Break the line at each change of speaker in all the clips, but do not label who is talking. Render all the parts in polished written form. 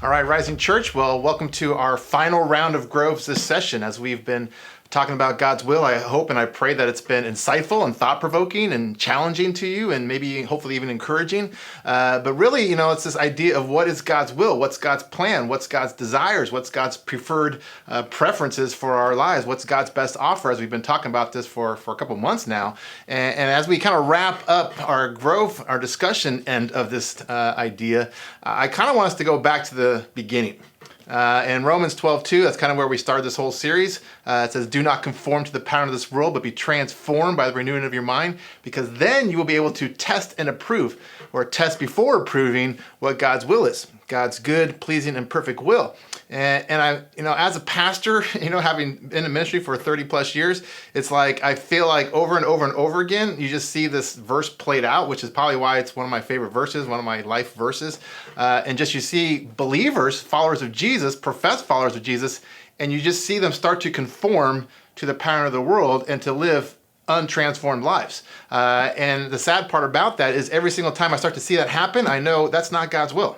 All right, Rising Church, well, welcome to our final round of Groves this session. As we've been talking about God's will, I hope and I pray that it's been insightful and thought-provoking and challenging to you and maybe hopefully even encouraging. But really, it's this idea of what is God's will, what's God's plan, what's God's desires, what's God's preferred preferences for our lives, what's God's best offer, as we've been talking about this for a couple months now. And as we kind of wrap up our Grove, our discussion end of this idea, I kind of want us to go back to the beginning. In Romans 12:2, that's kind of where we started this whole series. It says, "Do not conform to the pattern of this world, but be transformed by the renewing of your mind, because then you will be able to test and approve," or test before approving, what God's will is, God's good, pleasing, and perfect will. And I, as a pastor, having been in ministry for 30 plus years, it's like I feel like over and over and over again, you just see this verse played out, which is probably why it's one of my favorite verses, one of my life verses. And just you see believers, followers of Jesus, professed followers of Jesus, and you just see them start to conform to the pattern of the world and to live untransformed lives. And the sad part about that is every single time I start to see that happen, I know that's not God's will.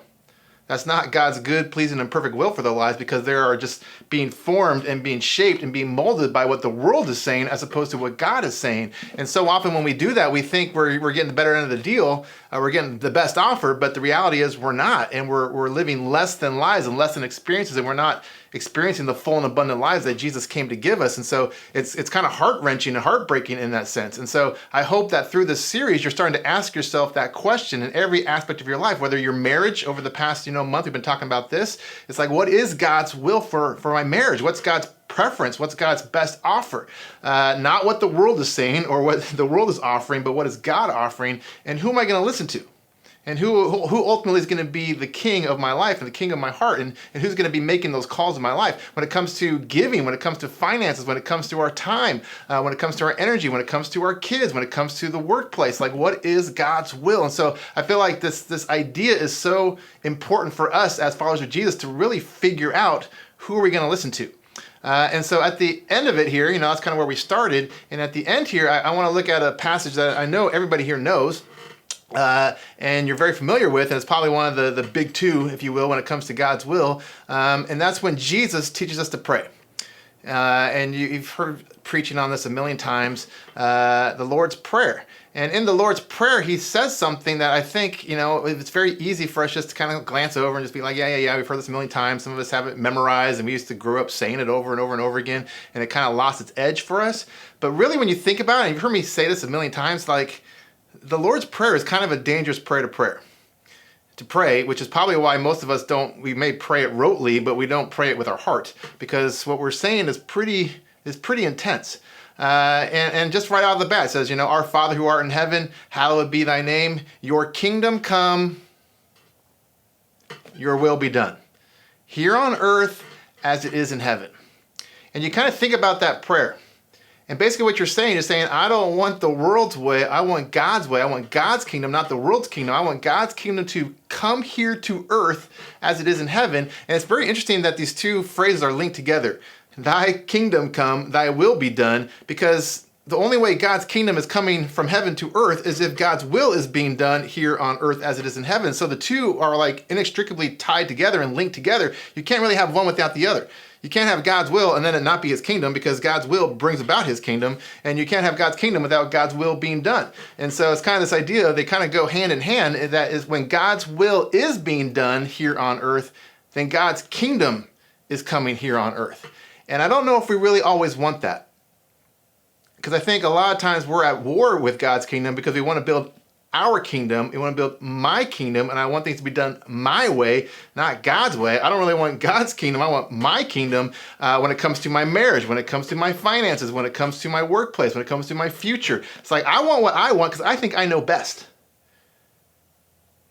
That's not God's good, pleasing, and perfect will for their lives, because they are just being formed and being shaped and being molded by what the world is saying as opposed to what God is saying. And so often when we do that, we think we're getting the better end of the deal, we're getting the best offer, but the reality is we're not, and we're living less than lives and less than experiences, and we're not experiencing the full and abundant lives that Jesus came to give us. And so it's kind of heart-wrenching and heartbreaking in that sense. And so I hope that through this series, you're starting to ask yourself that question in every aspect of your life, whether your marriage over the past month, we've been talking about this. It's like, what is God's will for my marriage? What's God's preference? What's God's best offer? Not what the world is saying or what the world is offering, but what is God offering, and who am I going to listen to? And who ultimately is going to be the king of my life and the king of my heart, and who's going to be making those calls in my life when it comes to giving, when it comes to finances, when it comes to our time, when it comes to our energy, when it comes to our kids, when it comes to the workplace. Like, what is God's will? And so I feel like this idea is so important for us as followers of Jesus to really figure out who are we going to listen to. And so at the end of it here, that's kind of where we started. And at the end here, I want to look at a passage that I know everybody here knows. And you're very familiar with, and it's probably one of the big two, if you will, when it comes to God's will. And that's when Jesus teaches us to pray. And you've heard preaching on this a million times, the Lord's Prayer. And in the Lord's Prayer, he says something that I think, it's very easy for us just to kind of glance over and just be like, yeah, we've heard this a million times. Some of us have it memorized, and we used to grow up saying it over and over and over again, and it kind of lost its edge for us. But really, when you think about it, and you've heard me say this a million times, like, the Lord's Prayer is kind of a dangerous prayer to pray, which is probably why most of us we may pray it rotely, but we don't pray it with our heart, because what we're saying is pretty intense. And just right out of the bat, it says, "Our Father who art in heaven, hallowed be thy name. Your kingdom come, your will be done, here on earth as it is in heaven." And you kind of think about that prayer. And basically what you're saying is saying, I don't want the world's way. I want God's way. I want God's kingdom, not the world's kingdom. I want God's kingdom to come here to earth as it is in heaven. And it's very interesting that these two phrases are linked together. Thy kingdom come, thy will be done, because the only way God's kingdom is coming from heaven to earth is if God's will is being done here on earth as it is in heaven. So the two are like inextricably tied together and linked together. You can't really have one without the other. You can't have God's will and then it not be his kingdom, because God's will brings about his kingdom, and you can't have God's kingdom without God's will being done. And so it's kind of this idea, they kind of go hand in hand, that is when God's will is being done here on earth, then God's kingdom is coming here on earth. And I don't know if we really always want that, because I think a lot of times we're at war with God's kingdom because we want to build our kingdom. We want to build my kingdom, and I want things to be done my way, not God's way. I don't really want God's kingdom. I want my kingdom when it comes to my marriage, when it comes to my finances, when it comes to my workplace, when it comes to my future. It's like I want what I want because I think I know best.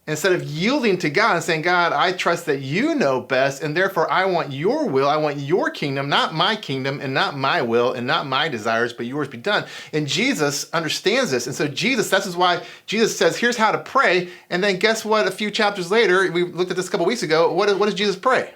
Instead of yielding to God and saying, God, I trust that you know best, and therefore I want your will, I want your kingdom, not my kingdom, and not my will, and not my desires, but yours be done. And Jesus understands this. And so this is why Jesus says, here's how to pray. And then guess what? A few chapters later, we looked at this a couple weeks ago, what does Jesus pray?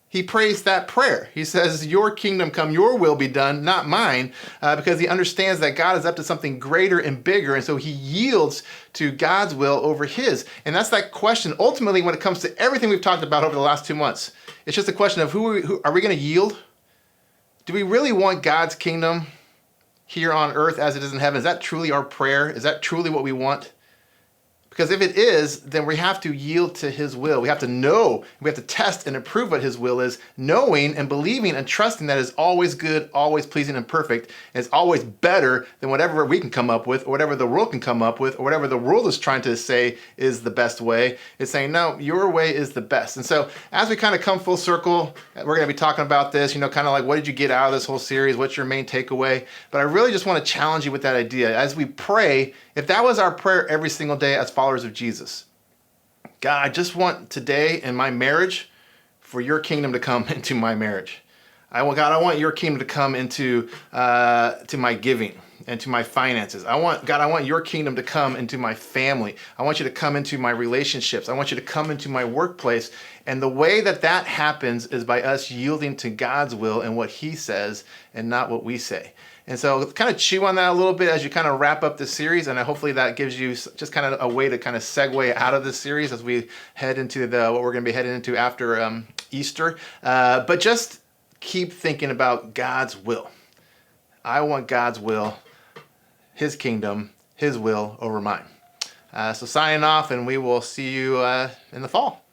he prays that prayer. He says, your kingdom come, your will be done, not mine, because he understands that God is up to something greater and bigger, and so he yields to God's will over his. And that's that question, ultimately, when it comes to everything we've talked about over the last 2 months. It's just a question of who are we going to yield? Do we really want God's kingdom here on earth as it is in heaven? Is that truly our prayer? Is that truly what we want? Because if it is, then we have to yield to his will. We have to know, we have to test and approve what his will is, knowing and believing and trusting that is always good, always pleasing and perfect, and it's always better than whatever we can come up with, or whatever the world can come up with, or whatever the world is trying to say is the best way. It's saying, no, your way is the best. And so as we kind of come full circle, we're going to be talking about this, kind of like, what did you get out of this whole series? What's your main takeaway? But I really just want to challenge you with that idea. As we pray, if that was our prayer every single day as followers of Jesus, God, I just want today in my marriage for your kingdom to come into my marriage. I want your kingdom to come into to my giving and to my finances. I want your kingdom to come into my family. I want you to come into my relationships. I want you to come into my workplace. And the way that happens is by us yielding to God's will and what he says and not what we say. And so kind of chew on that a little bit as you kind of wrap up this series, and hopefully that gives you just kind of a way to kind of segue out of this series as we head into what we're going to be heading into after Easter. But just keep thinking about God's will. I want God's will, his kingdom, his will over mine. So signing off, and we will see you in the fall.